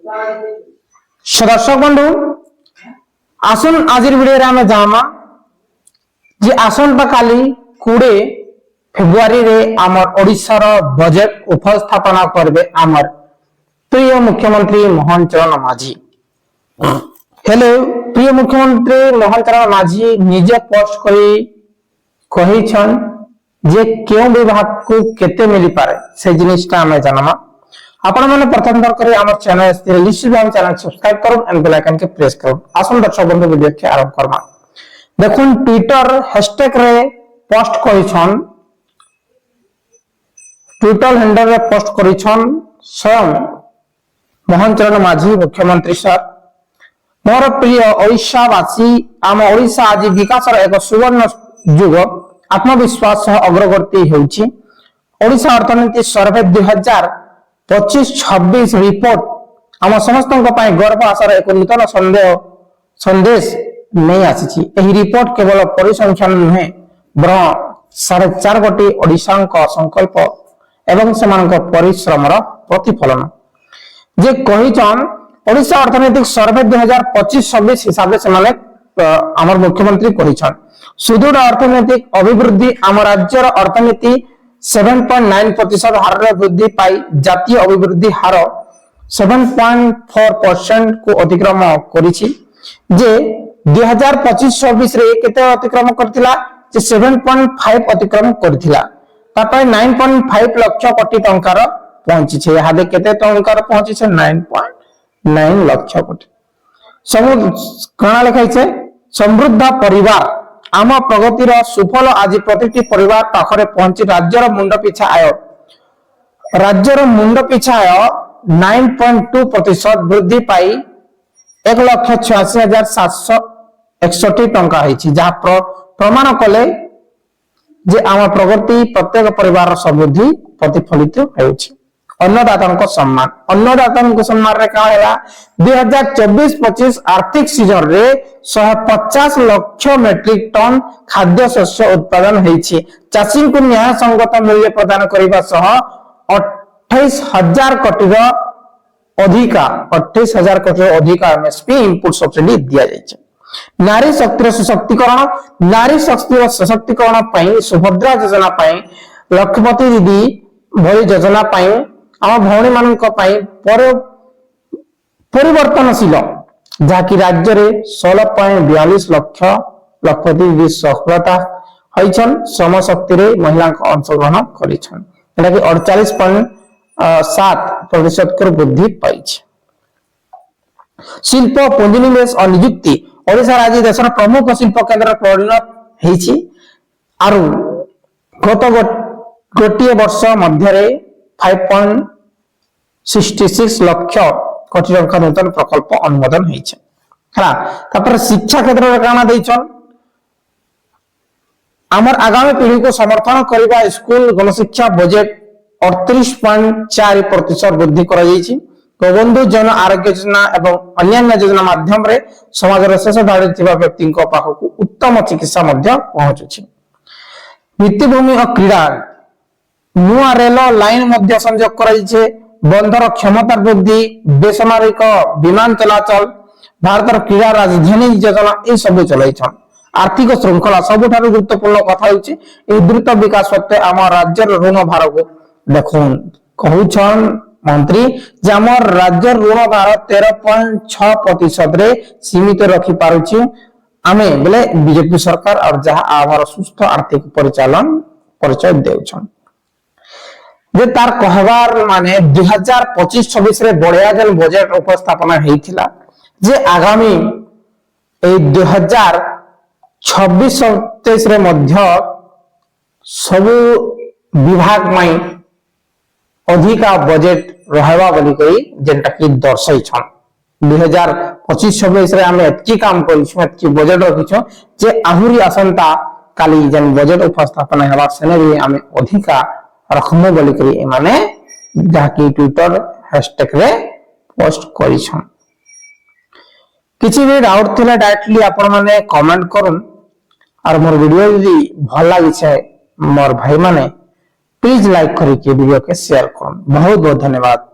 दर्शक बंधु आसन आज भिडियो आम जाना जे आसंता काली 20 फेब्रुआरी रे आमर ओडिशार बजेट उपस्थापना करबे आमर प्रिय मुख्यमंत्री मोहन चरण माझी। हेलो प्रिय मुख्यमंत्री मोहन चरण माझी निजे पोस्ट करी कहिछन जे क्यों विभाग को केते मिली पारे से जिनिसटा हमें जानमा। आपण माने प्रथम दर करे हमर चैनल स्थिर निश्चित भाव चैनल सब्सक्राइब करू एंड बेल आइकन के प्रेस करू। आसन दर्शक बंधु वीडियो के आरंभ करमा। देखुन ट्विटर हैशटैग रे पोस्ट करिछन ट्विटर हैंडल रे पोस्ट करिछन स्वयं मोहन चरण माझी मुख्यमंत्री सर मोर प्रिय ओडिशावासी आम ओडिशा आज विकासर एक सुवर्ण युग आत्मविश्वास अग्रगति हेउछि। ओडिशा अर्थनीति सर्वे 2025-26 रिपोर्ट आम समस्त गर्व आशार एक नूतन संदेश नहीं आसी। एही रिपोर्ट केवल परिसंख्यान नुहे बरं 4.5 कोटी ओडिशा संकल्प एवं सेमानक परिश्रमर प्रतिफलन जे कहिचन ओडिशा अर्थनैतिक सर्वे 2025-26 हिसाब से माने आमर मुख्यमंत्री कहिचन सुदृढ़ अर्थनैतिक अभिवृद्धि आम राज्यर अर्थनीति 7.9% हार वृद्धि पाई जातीय अभिवृद्धि हार 7.4% को अतिक्रम करिछि जे 2025-26 रे केते अतिक्रम करथिला जे 7.5 अतिक्रम करथिला तापर 9.5 लाख कोटी टंकार पहुंची छे। हादे केते टंकार पहुंची छे 9.9 लाख कोटी। सब कणा लिखाइ छे समृद्ध परिवार आम प्रगतिर सुफल आज प्रति परिवार पाखरे पहुंची राज्यर मुंड पिछा आय 9.2% वृद्धि पाई 1,86,761 टंका होइछि जहा प्रमाण कले जे आम प्रगति प्रत्येक परिवार समृद्धि प्रतिफलित होउछि। अन्नदाता सम्मान रे का हैला 2024-25 आर्थिक सीजन रे 150 लाख मेट्रिक टन खाद्य शस्य उत्पादन होइछि। चाषी को न्याय संगत मूल्य प्रदान करबा सह 28,000 कोटी अधिका एमएसपी इनपुट सब्सिडी दिया जाइछ। नारी शक्ति सशक्तिकरण पई सुभद्रा योजना पई लखपति दीदी भली योजना पई आम भौणी मान परिवर्तनशील जहाँकि राज्य में 16.42 लाख लखपति दीदी सफलता होइछन श्रम शक्ति रे महिला अंशग्रहण करिछन एटा कि 48.7% कर वृद्धि पाइछ। शिल्प पुंजीनिवेश और नियुक्ति ओडिशा राज्य देशर प्रमुख शिल्प केंद्र परिणत हेछि आरु गत गोटिए वर्ष मध्य 5.66 लाख कोटी टंका नूतन प्रकल्प अनुमोदन होइछ। हला तापर शिक्षा क्षेत्र रे काना दैछन हमर आगामी पीढ़ी को समर्थन करबा स्कूल गणशिक्षा बजट 38.4% वृद्धि करा जाइछि। गोबंधु जन आरोग्य योजना एवं अन्य योजना माध्यम रे समाजर शेष धाड़ी थिबा व्यक्ति को पाखकु उत्तम चिकित्सा मध्य पहुंचुछि। भित्तिभूमि और क्रीड़ा नुआ रेल लाइन मध्य संयोग कराइछे। बंदर क्षमता वृद्धि बेसामरिक विमान चलाचल भारतर क्रीड़ा राजधानी योजना ए सब चलाइछन। आर्थिक श्रृंखला सबुठारु गुरुत्वपूर्ण कथा होछि ए द्रुत विकास सत्वे आम राज्यर ऋण भार को देखुन कहउछन मंत्री जे हमर राज्यर ऋण भार 13.6% रे सीमित रखि पारुछि आमे बोले बीजेपी सरकार और जहा आवर सुस्थ आर्थिक परिचालन परिचय देउछन जे तार कहवार माने 2025-26 रे बढ़िया जन बजट उपस्थापना हेइथिला जे आगामी ए 2026-27 रे मध्य सब विभाग में अधिका बजट रहबा बोली कही जेंटा कि दर्शाई छन 2025-26 रे हमें एतकी काम करिछु एतकी बजट रखिछु जे आहुरी आसंता काली जन बजट उपस्थापना हेबा सेने भी हमें अधिका रखमो बोली करी माने जाकी ट्विटर हैशटैग रे पोस्ट करिछन। किछि भी डाउट थिला डायरेक्टली आपण माने कमेंट करूं और मोर वीडियो यदि भल लागि छै मोर भाई माने प्लीज लाइक करके वीडियो के शेयर करूं। बहुत बहुत धन्यवाद।